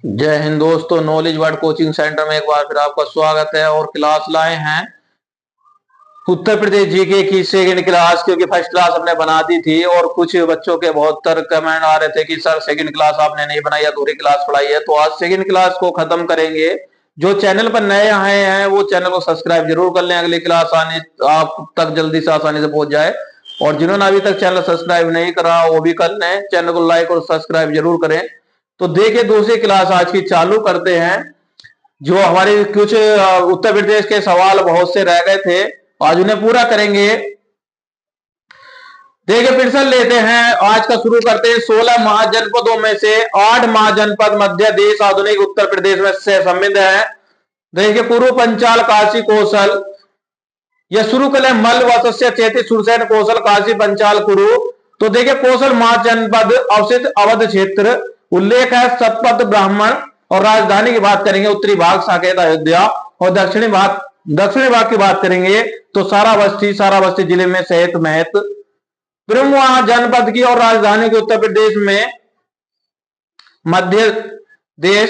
जय हिंद दोस्तों, knowledge word coaching centre में एक बार फिर आपका स्वागत है। और क्लास लाए हैं उत्तर प्रदेश जीके की सेकंड क्लास, क्योंकि फर्स्ट क्लास हमने बना दी थी और कुछ बच्चों के बहुत तर कमेंट आ रहे थे कि सर सेकंड क्लास आपने नहीं बनाई, अधूरी क्लास पढ़ाई है। तो आज सेकंड क्लास को खत्म करेंगे। जो चैनल पर नए आए हैं वो चैनल को सब्सक्राइब जरूर कर लें, अगली क्लास आने आप तक जल्दी से आसानी से पहुंच जाए। और जिन्होंने अभी तक चैनल सब्सक्राइब नहीं करा वो भी कर लें, चैनल को लाइक और सब्सक्राइब जरूर करें। तो देखिए दूसरी क्लास आज की चालू करते हैं। जो हमारे कुछ उत्तर प्रदेश के सवाल बहुत से रह गए थे, आज उन्हें पूरा करेंगे। देखिए फिर से लेते हैं, आज का शुरू करते हैं। 16 महाजनपदों में से 8 महाजनपद मध्य देश आधुनिक उत्तर प्रदेश में से सम्मिलित है। देखिए पूर्व पंचाल, काशी, कौशल, यह शुरू करें मल वत्स्य चेती सुरसैन कौशल काशी पंचाल कुरु। तो देखिए कौशल महाजनपद अवशिष्ट अवध क्षेत्र, उल्लेख है सतपथ ब्राह्मण। और राजधानी की बात करेंगे उत्तरी भाग साकेत अयोध्या। और दक्षिणी भाग की बात करेंगे तो सारावस्ती जिले में सहित महत। प्रमुख जनपद की और राजधानी के उत्तर प्रदेश में मध्य देश।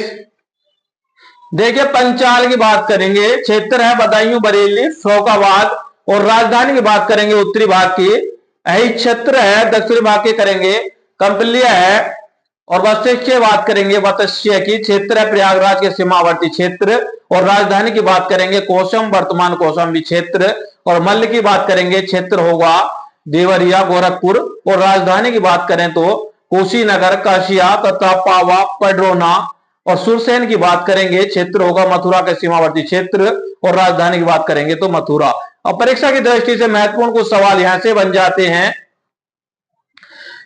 देखिए पंचाल की बात करेंगे, क्षेत्र है बदायूं, बरेली, फैजाबाद। और राजधानी की बात करेंगे उत्तरी भाग की यही क्षेत्र है। दक्षिणी भाग की करेंगे कंपलिया है। और वत्स्य की बात करेंगे वत्स्य की, क्षेत्र है प्रयागराज के सीमावर्ती क्षेत्र। और राजधानी की बात करेंगे कोसम, वर्तमान कौशाम्बी क्षेत्र। और मल्ल की बात करेंगे, क्षेत्र होगा देवरिया, गोरखपुर। और राजधानी की बात करें तो कुशीनगर, काशिया तथा पावा, पडरौना। और सुरसेन की बात करेंगे, क्षेत्र होगा मथुरा के सीमावर्ती क्षेत्र। और राजधानी की बात करेंगे तो मथुरा। अब परीक्षा की दृष्टि से महत्वपूर्ण कुछ सवाल यहां से बन जाते हैं।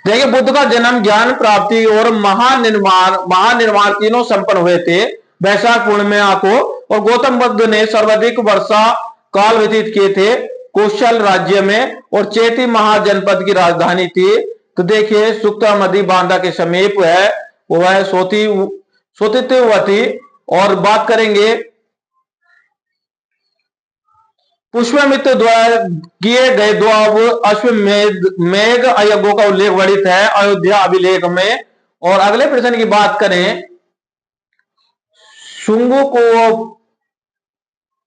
देखिए बुद्ध का जन्म, ज्ञान प्राप्ति और महानिर्माण तीनों संपन्न हुए थे वैशाख पूर्णिमा को। और गौतम बुद्ध ने सर्वाधिक वर्षा काल व्यतीत किए थे कौशल राज्य में। और चेती महाजनपद की राजधानी थी। तो देखिए सुक्तामदी बांदा के समीप है, वो है सोतित्वती। और बात करेंगे पुष्पमित्र द्वारा किए गए दो अश्वमेध यज्ञों का उल्लेख वर्णित है अयोध्या अभिलेख में। और अगले प्रश्न की बात करें, शुंगु को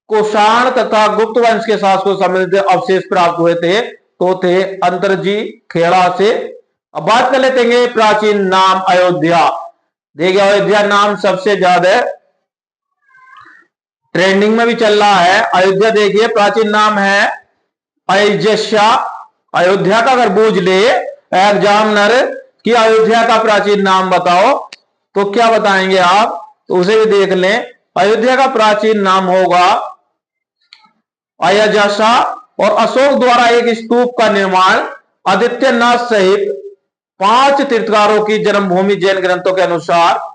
कोषाण तथा गुप्त वंश के शासकों संबंधित अवशेष प्राप्त हुए थे, तो थे अंतरजी खेड़ा से। अब बात कर लेते हैं प्राचीन नाम अयोध्या। देखिए अयोध्या नाम सबसे ज्यादा ट्रेंडिंग में भी चल रहा है। अयोध्या देखिए प्राचीन नाम है अयोध्या। अयोध्या का अगर बूझ ले एग्जामिनर कि अयोध्या का प्राचीन नाम बताओ तो क्या बताएंगे आप, तो उसे भी देख लें। अयोध्या का प्राचीन नाम होगा अयजसा। और अशोक द्वारा एक स्तूप का निर्माण आदित्यनाथ सहित 5 तीर्थकारों की जन्मभूमि जैन ग्रंथों के अनुसार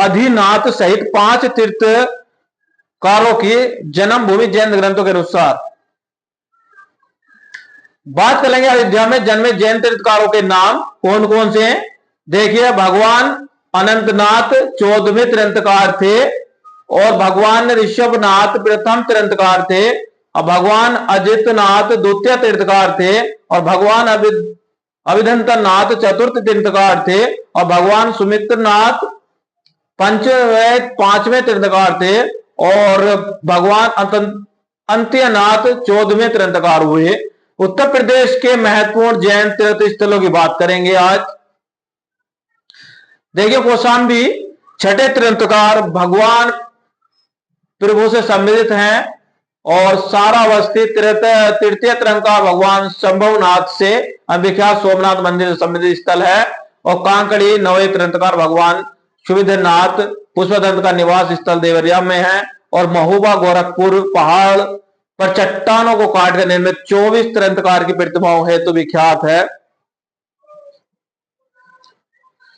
अधिनाथ सहित 5 तीर्थकारों की जन्मभूमि जैन ग्रंथों के अनुसार। बात करेंगे अयोध्या में जन्मे जैन तीर्थकारों के नाम कौन कौन से हैं। देखिए भगवान अनंतनाथ 14वें तीर्थकार थे। और भगवान ऋषभनाथ प्रथम तीर्थकार थे। और भगवान अजितनाथ द्वितीय तीर्थकार थे। और भगवान अभिधंतनाथ चतुर्थ तीर्थकार थे। और भगवान सुमित्रनाथ पांचवें तीर्थकार थे। और भगवान अंत्यनाथ 14वें तीर्थकार हुए। उत्तर प्रदेश के महत्वपूर्ण जैन तीर्थ स्थलों की बात करेंगे आज। देखिए कौशाम्बी 6ठे तीर्थकार भगवान प्रभु से सम्मिलित हैं। और सारावस्ती तृतीय तीर्थकार भगवान शंभुनाथ से विख्यात सोमनाथ मंदिर सम्मिलित स्थल है। और कांकड़ी 9वें तीर्थकार भगवान सुविधनाथ पुष्पदंत का निवास स्थल देवरिया में है। और महोबा गोरखपुर पहाड़ पर चट्टानों को काटकर निर्मित 24 तीर्थकार की प्रतिमाओं हेतु विख्यात है।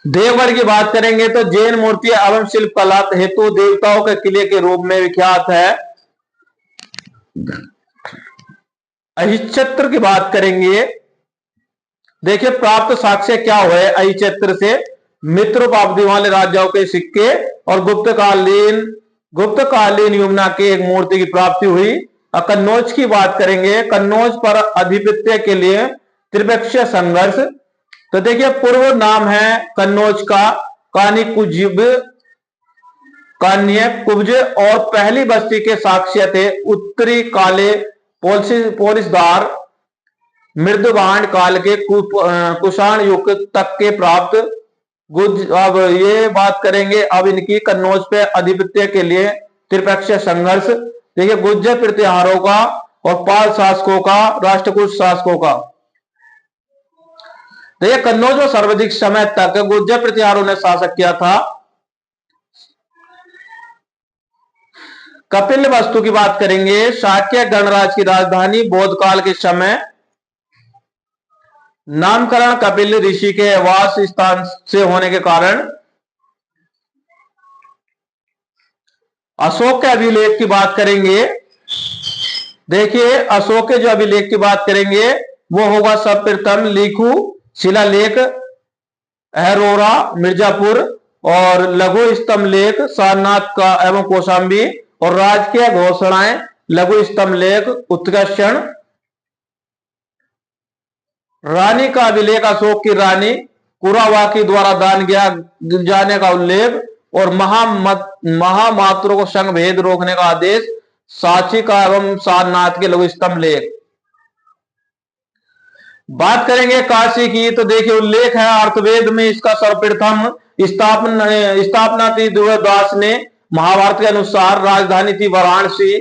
देवगढ़ की बात करेंगे तो जैन मूर्ति एवं शिल्प कला हेतु देवताओं के किले के रूप में विख्यात है। अहिच्छत्र की बात करेंगे, देखिए प्राप्त साक्ष्य क्या हुए अहिच्छत्र से। मित्रोपाधि वाले राजाओं के सिक्के और गुप्तकालीन यमुना की एक मूर्ति की प्राप्ति हुई। कन्नौज की बात करेंगे, कन्नौज पर आधिपत्य के लिए त्रिपक्षीय संघर्ष। तो देखिए पूर्व नाम है कन्नौज का कानिकुजिब कान्य कुब्ज, और पहली बस्ती के साक्ष्य थे उत्तरी काले पोलिसदार मृदुबाण काल के कुषाण युग तक के प्राप्त गुज। अब ये बात करेंगे अब इनकी कन्नौज पे आधिपत्य के लिए त्रिपक्षीय संघर्ष। देखिए गुज्जर प्रतिहारों का और पाल शासकों का, राष्ट्रकूट शासकों का। देखिए कन्नौज में सर्वाधिक समय तक गुज्जर प्रतिहारों ने शासन किया था। कपिल वस्तु की बात करेंगे, शाक्य गणराज की राजधानी बौद्ध काल के समय नामकरण कपिल ऋषि के वास स्थान से होने के कारण। अशोक के अभिलेख की बात करेंगे, देखिए अशोक के जो अभिलेख की बात करेंगे वो होगा सर्वप्रथम लिखु शिलालेख अहरोरा मिर्जापुर, और लघु स्तंभ लेख सारनाथ का एवं कौशाम्बी, और राजकीय घोषणाएं लघु स्तंभ लेख उत्कर्षण। रानी का अभिलेख अशोक की रानी कुरावाकी द्वारा दान किया जाने का उल्लेख, और महामात्रों को संघ भेद रोकने का आदेश सांची का एवं सारनाथ के लघु स्तंभ लेख। बात करेंगे काशी की, तो देखिए उल्लेख है अर्थवेद में इसका सर्वप्रथम स्थापना थी दुर्गादास ने, महाभारत के अनुसार राजधानी थी वाराणसी।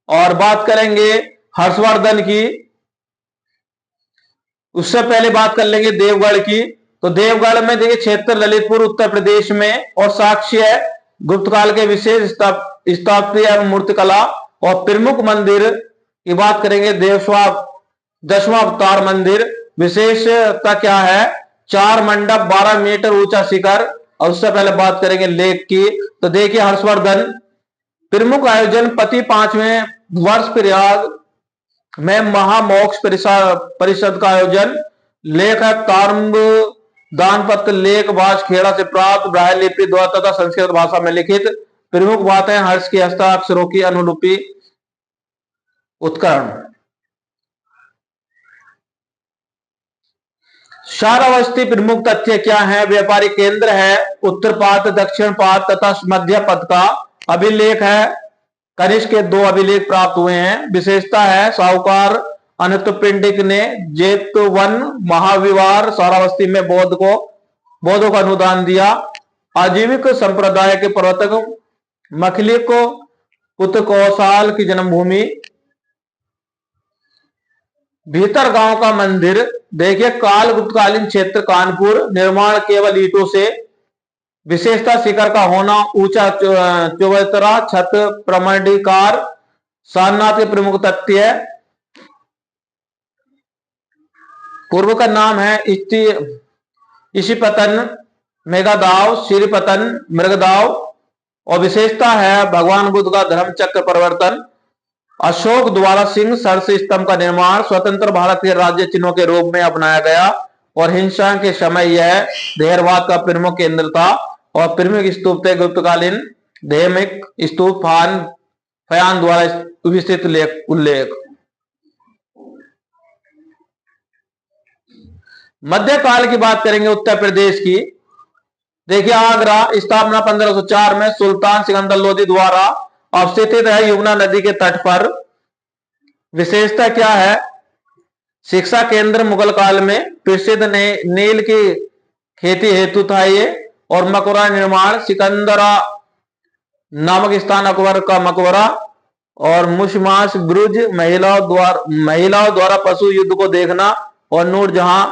और बात करेंगे हर्षवर्धन की, उससे पहले बात कर लेंगे देवगढ़ की। तो देवगढ़ में देखिए क्षेत्र ललितपुर उत्तर प्रदेश में, और साक्ष्य गुप्त काल के विशेष स्थापत्य एवं मूर्तिकला। और प्रमुख मंदिर की बात करेंगे दसवां अवतार मंदिर, विशेषता क्या है, 4 मंडप 12 मीटर ऊंचा शिखर। और उससे पहले बात करेंगे लेख की, तो देखिए हर्षवर्धन प्रमुख आयोजन पति 5वें वर्ष प्रयाग में महामोक्ष परिषद का आयोजन। लेख है ताम्र दानपत्र लेख बाजखेड़ा से प्राप्त ब्राह्य लिपि द्वारा तथा संस्कृत भाषा में लिखित। प्रमुख बातें हर्ष की हस्ताक्षरों की अनुलिपि उत्करण। श्रावस्ती प्रमुख तथ्य क्या है, व्यापारी केंद्र है, उत्तर पात दक्षिण पात तथा मध्य पथ का अभिलेख है। कनिष्क के 2 अभिलेख प्राप्त हुए हैं। विशेषता है साहूकार अनंतपिंडिक ने जेतवन महाविवार श्रावस्ती में बौद्धों का अनुदान दिया। आजीविक संप्रदाय के प्रवर्तक मखली को पुत्र कौशाल की जन्मभूमि। भीतर गांव का मंदिर, देखिए काल गुप्तकालीन क्षेत्र कानपुर, निर्माण केवल ईंटों से। विशेषता शिखर का होना, ऊंचा चौबतरा छत प्रमंडीकार। सारनाथ के प्रमुख तथ्य, पूर्व का नाम है इशिपतन मेघादाव, श्रीपतन मृगदाव। और विशेषता है भगवान बुद्ध का धर्म चक्र परिवर्तन। अशोक द्वारा सिंह सरस स्तंभ का निर्माण स्वतंत्र भारत के राज्य चिन्हों के रूप में अपनाया गया। और हिंसा के समय यह देहरवाद का प्रमुख केंद्र था। और प्रमुख स्तूप थे गुप्तकालीन धेमिक स्तूप फयान द्वारा विस्तृत उल्लेख। मध्यकाल की बात करेंगे उत्तर प्रदेश की, देखिए आगरा स्थापना 1504 में सुल्तान सिकंदर लोदी द्वारा अवस्थित है यमुना नदी के तट पर। विशेषता क्या है, शिक्षा केंद्र मुगल काल में प्रसिद्ध नील की खेती हेतु था ये। और मकबरा निर्माण, सिकंदरा नामक स्थान अकबर का मकबरा। और मुशमास ब्रुज, महिलाओं द्वारा पशु युद्ध को देखना। और नूरजहां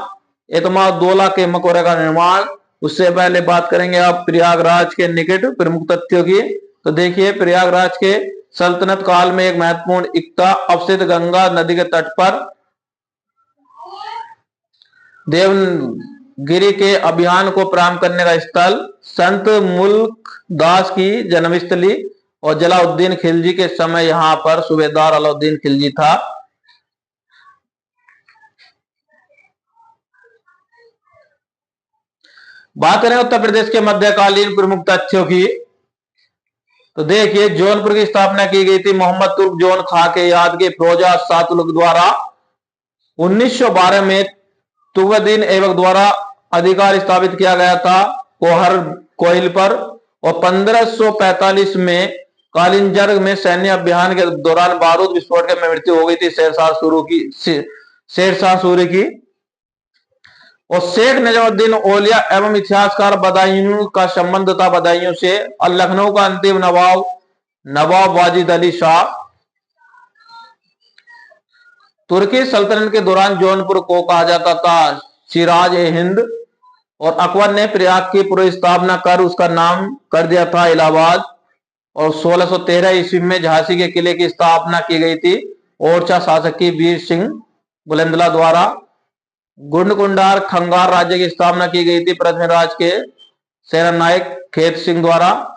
एतमादौला के मकबरे का निर्माण। उससे पहले बात करेंगे आप प्रयागराज के निकट प्रमुख तथ्यों की, तो देखिए प्रयागराज के सल्तनत काल में एक महत्वपूर्ण इक्ता अवस्थित गंगा नदी के तट पर। देवगिरी के अभियान को प्रारंभ करने का स्थल, संत मुल्क दास की जन्मस्थली। और जलाउद्दीन खिलजी के समय यहां पर सूबेदार अलाउद्दीन खिलजी था। बात करें उत्तर प्रदेश के मध्यकालीन प्रमुख तथ्यों की, तो देखिए जौनपुर की स्थापना की गई थी मोहम्मद तुर्क जौन खां के याद के फिरोजा शाह तुगलक द्वारा। 1912 में तुगलदीन ऐबक द्वारा अधिकार स्थापित किया गया था कोहर कोइल पर। और 1545 में कालिंजर में सैन्य अभियान के दौरान बारूद विस्फोट में मृत्यु हो गई थी शेरशाह सूरी की। और शेख नजमुद्दीन औलिया एवं इतिहासकार बदायूं का संबंध था बदायूं से। और लखनऊ का अंतिम नवाब नवाब वाजिद अली शाह। तुर्की सल्तनत के दौरान जौनपुर को कहा जाता था सिराज ए हिंद। और अकबर ने प्रयाग की पुनर्स्थापना कर उसका नाम कर दिया था इलाहाबाद। और 1613 ईस्वी में झांसी के किले की स्थापना की गई थी ओरछा शासक की वीर सिंह बुलंदला द्वारा। गुंडकुंडार खंगार राज्य की स्थापना की गई थी पृथ्वीराज के सेनानायक खेत सिंह द्वारा।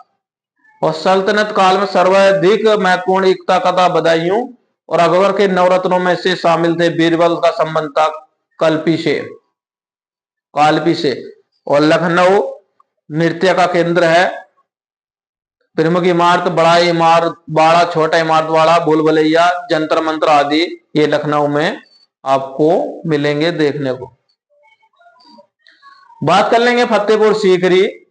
और सल्तनत काल में सर्वाधिक महत्वपूर्ण एकता का था बदायूं। और अकबर के नवरत्नों में से शामिल थे बीरबल का संबंध था कालपी से। और लखनऊ नृत्य का केंद्र है। प्रमुख इमारत बड़ा इमारत बाड़ा, छोटा इमारत वाला, भूल भुलैया, जंतर मंत्र आदि ये लखनऊ में आपको मिलेंगे देखने को। बात कर लेंगे फतेहपुर सीकरी।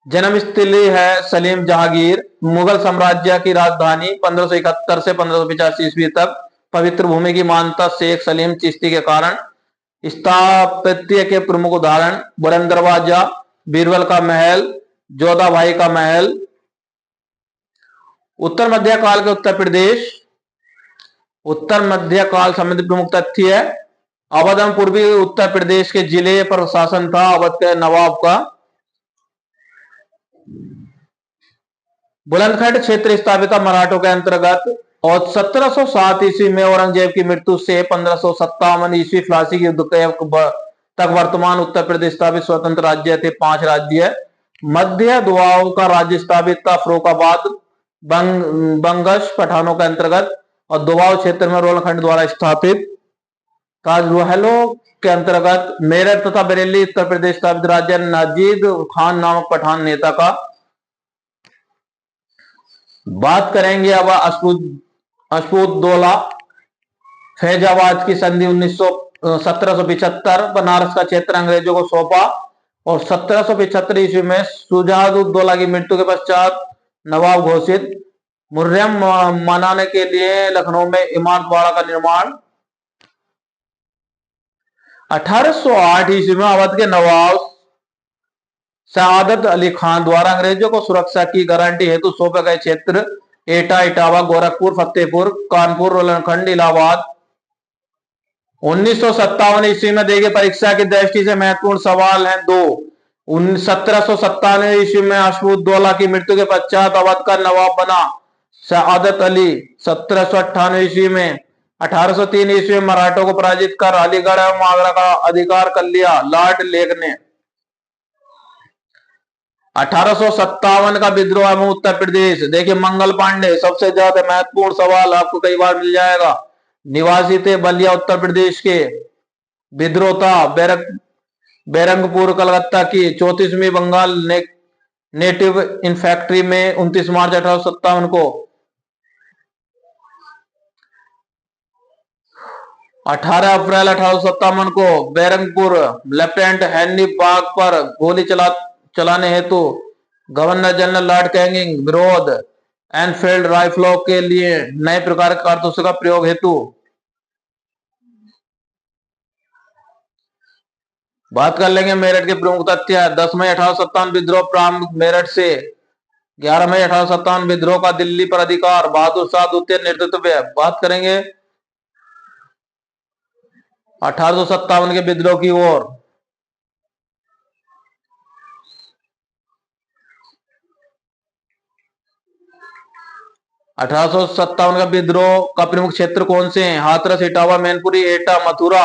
जन्मस्थली है सलीम जहांगीर। मुगल साम्राज्य की राजधानी 1571 से 1585 ईस्वी तक। पवित्र भूमि की मान्यता शेख सलीम चिश्ती के कारण। स्थापत्य के प्रमुख उदाहरण बुलंद दरवाजा, बीरबल का महल, जोधा भाई का महल। उत्तर मध्य काल के उत्तर प्रदेश। उत्तर मध्य काल संबंधी प्रमुख तथ्य है अवध एवं पूर्वी उत्तर प्रदेश के जिले पर शासन था अवध के नवाब का। बुलंदखंड क्षेत्र स्थापित मराठों के अंतर्गत। और 1707 ईस्वी में औरंगजेब की मृत्यु से 1557 ईस्वी प्लासी के युद्ध तक वर्तमान उत्तर प्रदेश स्थापित स्वतंत्र राज्य थे 5 राज्य। मध्य दुआओं का राज्य स्थापित था फर्रुखाबाद बंगश पठानों के अंतर्गत। और दुआओं क्षेत्र में रोलखंड द्वारा स्थापित ताजरुहलो के अंतर्गत। मेरठ तथा बरेली उत्तर प्रदेश स्थापित राज्य नाजीद खान नामक पठान नेता का। बात करेंगे अब अशफुद्दौला फैजाबाद की संधि 1775। बनारस का क्षेत्र अंग्रेजों को सौंपा। और 1775 ईस्वी में शुजाउद्दौला की मृत्यु के पश्चात नवाब घोषित। मुहर्रम मनाने के लिए लखनऊ में इमारत बाड़ा का निर्माण। 1808 ईस्वी में अवध के नवाब सआदत अली खान द्वारा अंग्रेजों को सुरक्षा की गारंटी हेतु सौंपे गए क्षेत्र एटा, इटावा, गोरखपुर, फतेहपुर, कानपुर, रोलखंड, इलाहाबाद। 1957 ईस्वी में देखिए परीक्षा की दृष्टि से महत्वपूर्ण सवाल हैं दो। 1797 ईस्वी में अशफुद्दौला की मृत्यु के पश्चात अवध का नवाब बना सआदत अली। 1798 ईस्वी में 1803 ईस्वी में मराठों को पराजित कर अलीगढ़ एवं आगरा का अधिकार कर लिया लॉर्ड लेक ने। 1857 का विद्रोह एवं उत्तर प्रदेश। देखिए मंगल पांडे सबसे ज्यादा महत्वपूर्ण सवाल आपको कई बार मिल जाएगा। निवासी थे बलिया उत्तर प्रदेश के। विद्रोह था बैरंगपुर कलकत्ता की 34वीं बंगाल नेटिव इन्फैक्ट्री में 29 मार्च 1857 को। 18 अप्रैल 1857 को बैरंगपुर लेफ्टिनेंट हेनरी बाग पर गोली चलाने हेतु गवर्नर जनरल लॉर्ड कैनिंग विरोध एनफील्ड राइफलों के लिए नए प्रकार के कारतूसों का प्रयोग हेतु। बात कर लेंगे मेरठ के प्रमुख तथ्य। 10 मई 1857 विद्रोह प्रारंभ मेरठ से। 11 मई 1857 विद्रोह का दिल्ली पर अधिकार बहादुर शाह द्वितीय नेतृत्व में। बात करेंगे 1857 के विद्रोह की ओर। 1857 का विद्रोह का प्रमुख क्षेत्र कौन से हैं? हाथरस, इटावा, मैनपुरी, एटा, मथुरा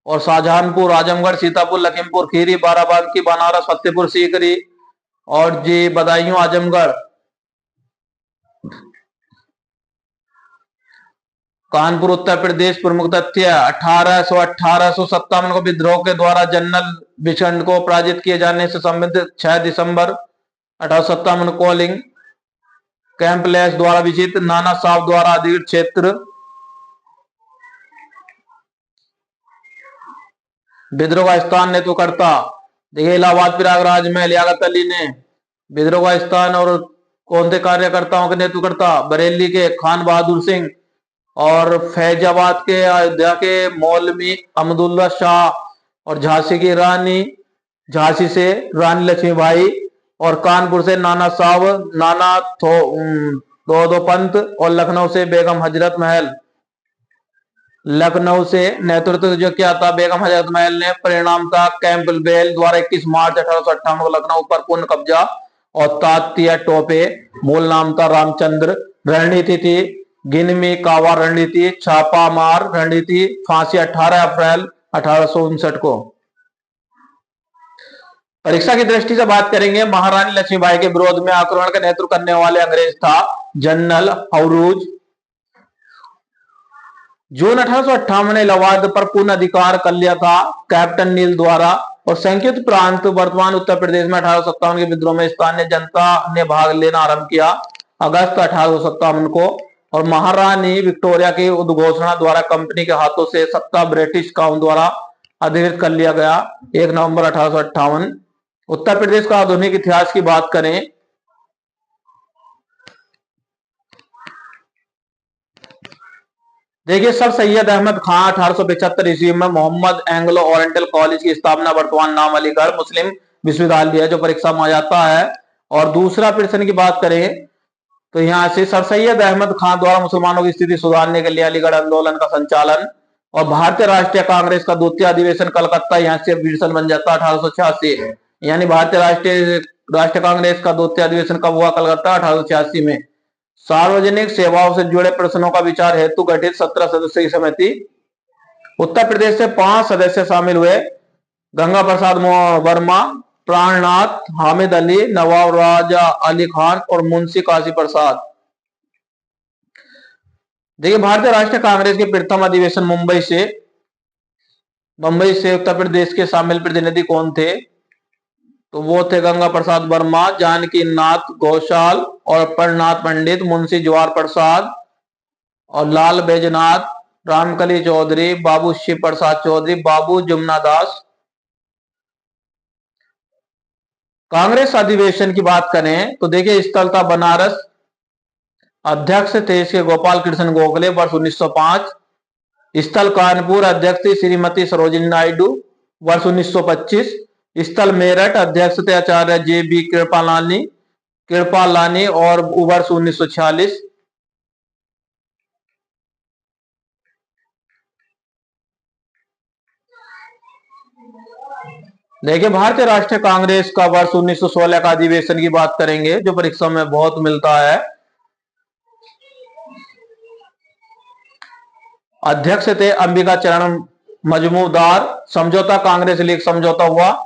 और शाहजहानपुर, आजमगढ़, सीतापुर, लखीमपुर खीरी, बाराबंकी, बनारस, फतेहपुर सीकरी और जी बदायूं, आजमगढ़। कानपुर उत्तर प्रदेश। प्रमुख तथ्य 1857 को विद्रोह के द्वारा जनरल बिचंड को पराजित किए जाने से संबंधित 6 दिसंबर 1857 कॉलिंग कैंपलेस द्वारा विजित नाना साहब द्वारा अधिकृत क्षेत्र। विद्रोह का स्थान नेतृत्वकर्ता, देखिए इलाहाबाद प्रयागराज में लियाकत अली ने विद्रोह का स्थान और कौन थे कार्यकर्ताओं के नेतृत्वकर्ता, बरेली के खान बहादुर सिंह, और फैजाबाद के अयोध्या के मौलवी अहमदुल्ला शाह, और झांसी की रानी, झांसी से रानी लक्ष्मीबाई, और कानपुर से नाना साहब नाना दो पंत, और लखनऊ से बेगम हजरत महल। लखनऊ से नेतृत्व जो किया था बेगम हजरत महल ने। परिणाम था कैंपबेल द्वारा 21 मार्च 1858 को लखनऊ पर पूर्ण कब्जा, और तात्या टोपे मूल नाम था रामचंद्र। रणनीति थी गिनमी कावा रणनीति, छापा मार रणनीति, फांसी 18 अप्रैल 1859 को। परीक्षा की दृष्टि से बात करेंगे, महारानी लक्ष्मीबाई के विरोध में आक्रमण का नेतृत्व करने वाले अंग्रेज था जनरल हौरूज। जून 1858 ने इलाहाबाद पर पूर्ण अधिकार कर लिया था कैप्टन नील द्वारा, और संयुक्त प्रांत वर्तमान उत्तर प्रदेश में 1857 के विद्रोह में स्थानीय जनता ने भाग लेना आरंभ किया अगस्त 1857 को, और महारानी विक्टोरिया की उद्घोषणा द्वारा कंपनी के हाथों से सत्ता ब्रिटिश काउंट द्वारा अधिकृत कर लिया गया 1 नवंबर 1858। उत्तर प्रदेश का आधुनिक इतिहास की बात करें, देखिए सर सैयद अहमद खान 1875 ईस्वी में मोहम्मद एंग्लो ओरिएंटल कॉलेज की स्थापना, वर्तमान नाम अलीगढ़ मुस्लिम विश्वविद्यालय है, जो परीक्षा में आ जाता है। और दूसरा प्रश्न की बात करें तो यहां से सर सैयद अहमद खान द्वारा मुसलमानों की स्थिति सुधारने के लिए अलीगढ़ आंदोलन का संचालन, और भारतीय राष्ट्रीय कांग्रेस का द्वितीय अधिवेशन कलकत्ता, यहां से विल्सन बन जाता 1886। यानी भारतीय राष्ट्रीय कांग्रेस का द्वितीय अधिवेशन कब हुआ? कलकत्ता 1886 में। सार्वजनिक सेवाओं से जुड़े प्रश्नों का विचार हेतु गठित 17 सदस्यीय समिति। उत्तर प्रदेश से 5 सदस्य शामिल हुए, गंगा प्रसाद वर्मा, प्राणनाथ, हामिद अली, नवाब राजा अली खान, और मुंशी काशी प्रसाद। देखिए भारतीय राष्ट्रीय कांग्रेस के प्रथम अधिवेशन मुंबई से उत्तर प्रदेश के शामिल प्रतिनिधि कौन थे? तो वो थे गंगा प्रसाद वर्मा, जानकी नाथ घोषाल, और परनाथ पंडित, मुंशी जवाहर प्रसाद, और लाल बैजनाथ, रामकली चौधरी, बाबू शिव प्रसाद चौधरी, बाबू जमुना दास। कांग्रेस अधिवेशन की बात करें तो देखिए स्थल था बनारस, अध्यक्ष थे इसके गोपाल कृष्ण गोखले वर्ष 1905। स्थल कानपुर, अध्यक्ष थी श्रीमती सरोजिनी नायडू वर्ष 1925। स्थल मेरठ, अध्यक्ष थे आचार्य JB कृपालानी और वर्ष 1946। देखिए भारतीय राष्ट्रीय कांग्रेस का वर्ष 1916 का अधिवेशन की बात करेंगे, जो परीक्षा में बहुत मिलता है। अध्यक्ष थे अंबिका चरण मजमूदार। समझौता कांग्रेस लीग समझौता हुआ।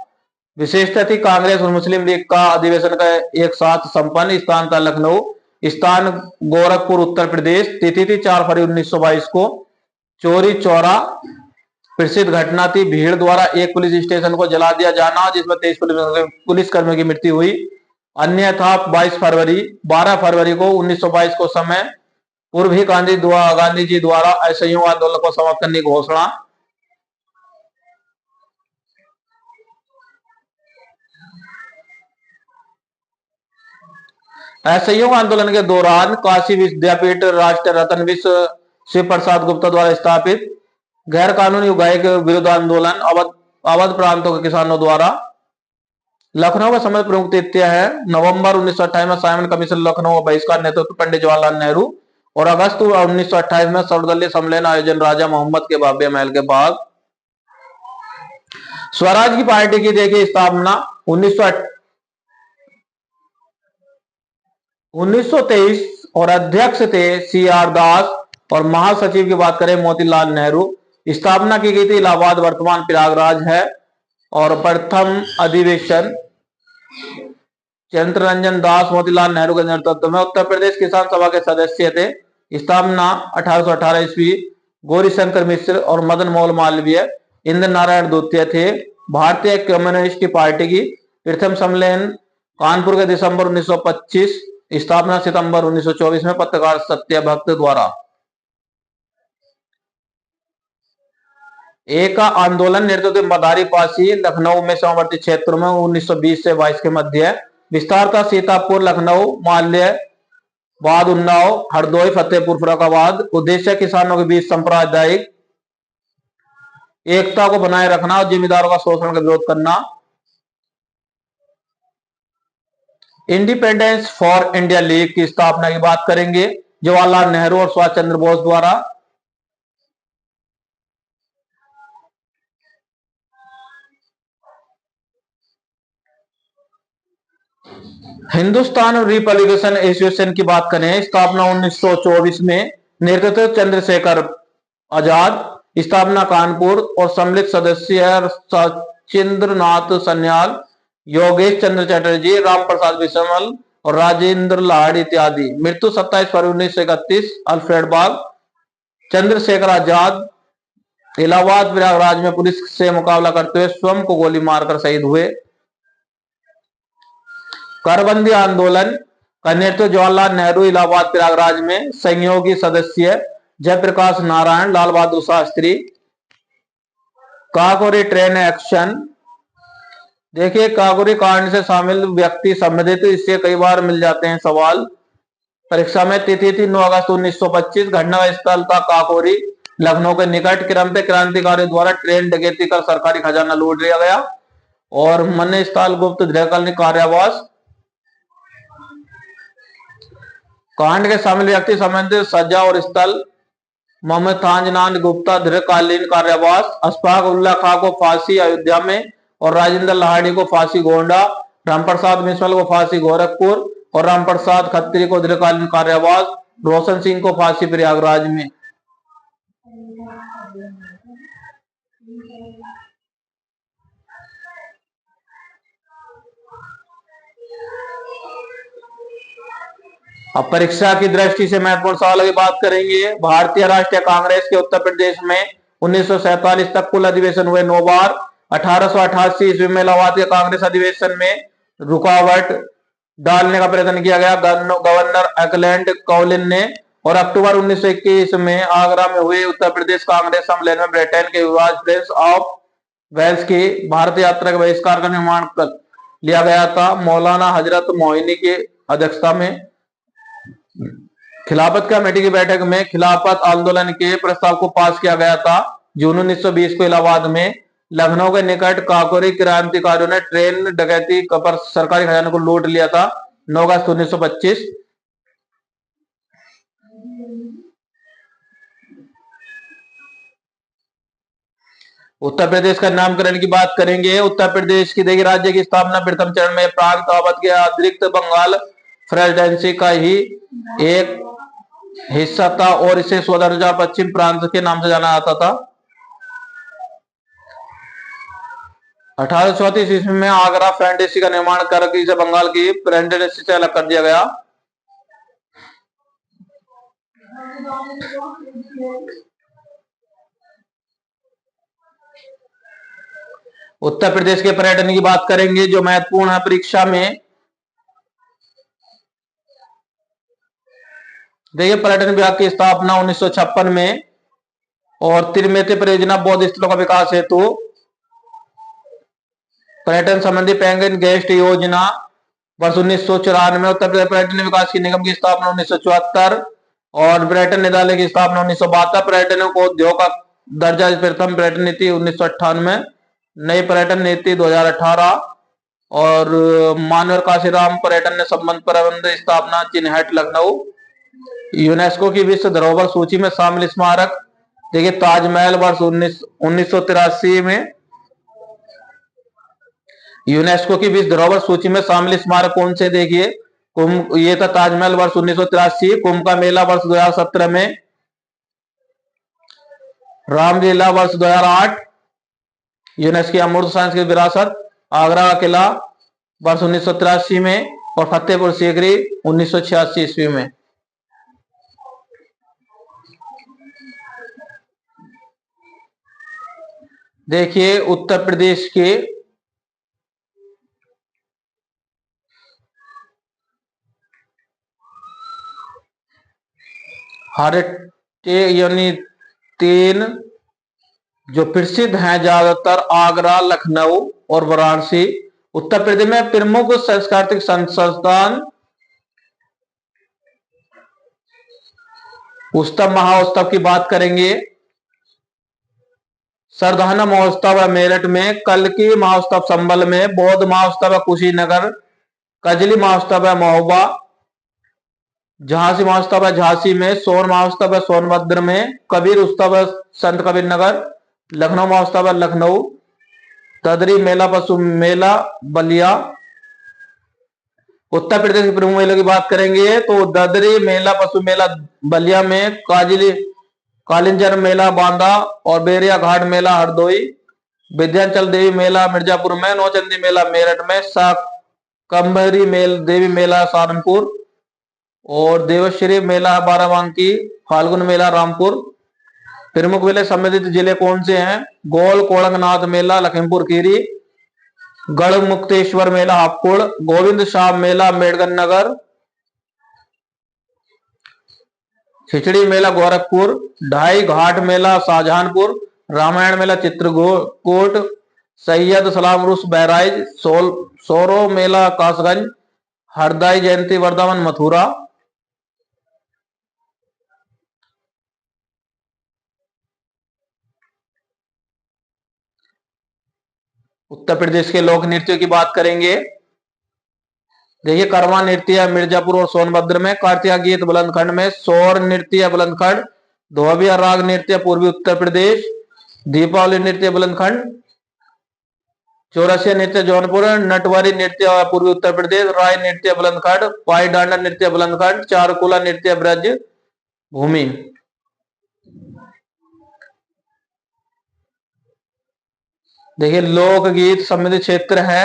विशेषता थी कांग्रेस और मुस्लिम लीग का अधिवेशन का एक साथ संपन्न। स्थान था लखनऊ। स्थान गोरखपुर उत्तर प्रदेश। तिथि थी 4 फरवरी 1922 को। चोरी चौरा प्रसिद्ध घटना थी, भीड़ द्वारा एक पुलिस स्टेशन को जला दिया जाना, जिसमें 23 पुलिसकर्मियों की मृत्यु हुई। अन्य था 12 फरवरी को 1922 को समय पूर्व गांधी जी द्वारा असहयोग आंदोलन को समाप्त करने की घोषणा। असहयोग आंदोलन के दौरान काशी विद्यापीठ राष्ट्र रत्न विश्व शिव प्रसाद गुप्ता द्वारा स्थापित गैर कानूनी उगाही के विरुद्ध आंदोलन अवध प्रांतों के किसानों द्वारा। लखनऊ का समय प्रमुख तिथि है नवंबर 1928 में साइमन कमीशन लखनऊ बहिष्कार नेतृत्व पंडित जवाहरलाल नेहरू, और अगस्त 1928 में सर्वदलीय सम्मेलन आयोजन राजा मोहम्मद के भव्य महल के बाद। स्वराज की पार्टी की देखिए स्थापना 1923 और अध्यक्ष थे CR दास, और महासचिव की बात करें मोतीलाल नेहरू। स्थापना की गई थी इलाहाबाद वर्तमान प्रयागराज है, और प्रथम अधिवेशन चंद्र रंजन दास मोतीलाल नेहरू के नेतृत्व में। उत्तर प्रदेश किसान सभा के सदस्य थे। स्थापना 1818 ईस्वी। गौरी शंकर मिश्र और मदन मोहन मालवीय इंद्र नारायण द्वितीय थे। भारतीय कम्युनिस्ट पार्टी की प्रथम सम्मेलन कानपुर के दिसंबर 1925। स्थापना सितंबर 1924 में पत्रकार सत्य भक्त द्वारा। ए का आंदोलन नेतृत्व मदारी पासी लखनऊ में सीमावर्ती क्षेत्रों में 1920 से 22 के मध्य। विस्तार था सीतापुर, लखनऊ, माल्य, बाद उन्नाव, हरदोई, फतेहपुर, फर्रुखाबाद। उद्देश्य किसानों के बीच सांप्रदायिक एकता को बनाए रखना और जिम्मेदारों का शोषण का विरोध करना। इंडिपेंडेंस फॉर इंडिया लीग की स्थापना की बात करेंगे जवाहरलाल नेहरू और सुभाष चंद्र बोस द्वारा। हिंदुस्तान रिपब्लिकन एसोसिएशन की बात करें, स्थापना 1924 में, नेतृत्व चंद्रशेखर आजाद, स्थापना कानपुर और सम्मिलित सदस्य सचिंद्र नाथ सन्याल, योगेश चंद्र चटर्जी, राम प्रसाद बिस्मल और राजेंद्र लाड इत्यादि। मृत्यु 27 फरवरी 1931 अल्फ्रेड बाग। चंद्रशेखर आजाद इलाहाबाद प्रयागराज में पुलिस से मुकाबला करते हुए स्वयं को गोली मारकर शहीद हुए। करबंदी आंदोलन का नेतृत्व जवाहरलाल नेहरू इलाहाबाद प्रयागराज में, सहयोगी सदस्य जयप्रकाश नारायण, लाल बहादुर शास्त्री। काकोरी ट्रेन एक्शन, देखिए काकोरी कांड से शामिल व्यक्ति संबंधित, इससे कई बार मिल जाते हैं सवाल परीक्षा में। तिथि थी 9 अगस्त 1925। घटना स्थल था काकोरी, लखनऊ के निकट। क्रम पे क्रांतिकारियों द्वारा ट्रेन डकैती कर सरकारी खजाना लूट लिया गया। और मन स्थल गुप्त गृहकालीन कारावास। कांड के शामिल व्यक्ति संबंधित सजा और स्थल: मोहम्मद ताजनान गुप्ता दीर्घकालीन कारावास, अशफाक उल्ला खां को फांसी अयोध्या में और राजेंद्र लाहिड़ी को फांसी गोंडा, रामप्रसाद बिस्मल को फांसी गोरखपुर और रामप्रसाद खत्री को दीर्घकालीन कारावास, रोशन सिंह को फांसी प्रयागराज में। अब परीक्षा की दृष्टि से महत्वपूर्ण सवालों की बात करेंगे। भारतीय राष्ट्रीय कांग्रेस के उत्तर प्रदेश में 1947 तक कुल अधिवेशन हुए 9 बार। 1888 ईस्वी में इलाहाबाद के कांग्रेस अधिवेशन में रुकावट डालने का प्रयत्न किया गया गवर्नर ऑकलैंड कौलिन ने। और अक्टूबर 1921 में आगरा में हुए उत्तर प्रदेश कांग्रेस सम्मेलन में ब्रिटेन के विवाद प्रिंस ऑफ वेल्स की भारत यात्रा के बहिष्कार का निर्माण कर लिया गया था, मौलाना हजरत मोहिनी की अध्यक्षता में। खिलाफत कमेटी की बैठक में खिलाफत आंदोलन के प्रस्ताव को पास किया गया था। जून 1920 को इलाहाबाद में लखनऊ के निकट काकोरी क्रांतिकारियों ने ट्रेन डकैती कर सरकारी खजाने को लूट लिया था। 9 अगस्त 1925। उत्तर प्रदेश का नामकरण की बात करेंगे। उत्तर प्रदेश की देखिए राज्य की स्थापना प्रथम चरण में प्रांत अवध के अतिरिक्त बंगाल प्रेसिडेंसी का ही एक हिस्सा था और इसे स्वतंत्र पश्चिम प्रांत के नाम से जाना जाता था। 1834 ईस्वी में आगरा प्रेसिडेंसी का निर्माण कर इसे बंगाल की प्रेसिडेंसी से अलग कर दिया गया। उत्तर प्रदेश के पर्यटन की बात करेंगे जो महत्वपूर्ण है परीक्षा में। देखिए पर्यटन विभाग की स्थापना 1956 में और त्रिमेती परियोजना बौद्ध स्थलों का विकास हेतु, पर्यटन संबंधी पेंगन गेस्ट योजना वर्ष 1994। उत्तर प्रदेश पर्यटन विकास की निगम की स्थापना 1974 और पर्यटन निदेशालय की स्थापना 1972। पर्यटन को उद्योग का दर्जा प्रथम पर्यटन नीति 1998, नई पर्यटन नीति 2018 और मानवर काशीराम पर्यटन संबंध प्रबंध स्थापना चिन्हट लखनऊ। यूनेस्को की विश्व धरोहर सूची में शामिल स्मारक देखिए ताजमहल वर्ष 1983 में। यूनेस्को की विश्व धरोहर सूची में शामिल स्मारक कौन से देखिए कुंभ, ये था ताजमहल वर्ष 1983, कुंभ का मेला वर्ष 2017 में, रामलीला वर्ष 2008, यूनेस्को की अमूर्त सांस्कृतिक विरासत आगरा का किला वर्ष 1983 में और फतेहपुर सीकरी 1986 ईस्वी में। देखिए उत्तर प्रदेश के यानी 3 जो प्रसिद्ध हैं ज्यादातर आगरा, लखनऊ और वाराणसी। उत्तर प्रदेश में प्रमुख सांस्कृतिक संस्थान उत्सव महोत्सव की बात करेंगे। सरधाना महोत्सव है मेरठ में, कल्की महोत्सव संभल में, बौद्ध महोत्सव है कुशीनगर, कजली महोत्सव है महोबा, झांसी महोत्सव है झांसी में, सोन महोत्सव है सोनभद्र में, कबीर उत्सव है संत कबीर नगर, लखनऊ महोत्सव है लखनऊ, तदरी मेला पशु मेला बलिया। उत्तर प्रदेश के प्रमुख मेलों की बात करेंगे तो ददरी मेला पशु मेला बलिया में, कालिंजर मेला बांदा और बेरिया घाट मेला हरदोई, विंध्याचल देवी मेला मिर्जापुर में, नौचंदी मेला मेरठ में, शाकंभरी देवी मेला सहारनपुर और देवश्री मेला बाराबंकी, फाल्गुन मेला रामपुर। प्रमुख मेले संबंधित जिले कौन से हैं? गोल कोड़ंगनाथ मेला लखीमपुर खीरी, गढ़ मुक्तेश्वर मेला हापुड़, गोविंद शाह मेला अम्बेडकर नगर, खिचड़ी मेला गोरखपुर, ढाई घाट मेला शाहजहानपुर, रामायण मेला चित्रकूट, सैयद सलाम रुस बहराइच, सोरो मेला कासगंज, हरदाई जयंती वर्धमान मथुरा। उत्तर प्रदेश के लोक नृत्यों की बात करेंगे। देखिए, करवा नृत्य मिर्जापुर और सोनभद्र में, कार्तिया गीत बुलंदखंड में, सौर नृत्य बुलंदखंड, धोबिया राग नृत्य पूर्वी उत्तर प्रदेश, दीपावली नृत्य बुलंदखंड, चौरसिया नृत्य जौनपुर, नटवारी नृत्य पूर्वी उत्तर प्रदेश, राय नृत्य बुलंदखंड, पाई डांडा नृत्य बुलंदखंड, चारकुला नृत्य ब्रज भूमि। देखिए, लोकगीत संबंधित क्षेत्र है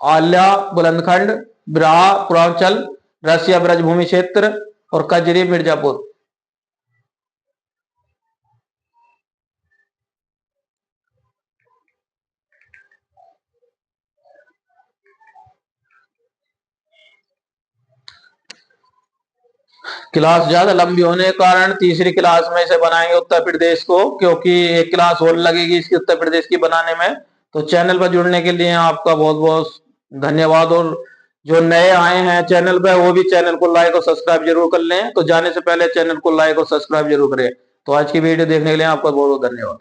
आल्या बुलंदखंड, बिरहा पूर्वांचल, रसिया ब्रजभूमि क्षेत्र और कजरी मिर्जापुर। क्लास ज्यादा लंबी होने के कारण तीसरी क्लास में से बनाएंगे उत्तर प्रदेश को, क्योंकि एक क्लास और लगेगी इसकी उत्तर प्रदेश की बनाने में। तो चैनल पर जुड़ने के लिए आपका बहुत बहुत धन्यवाद। और जो नए आए हैं चैनल पर वो भी चैनल को लाइक और सब्सक्राइब जरूर कर लें। तो जाने से पहले चैनल को लाइक और सब्सक्राइब जरूर करें। तो आज की वीडियो देखने के लिए आपका बहुत बहुत धन्यवाद।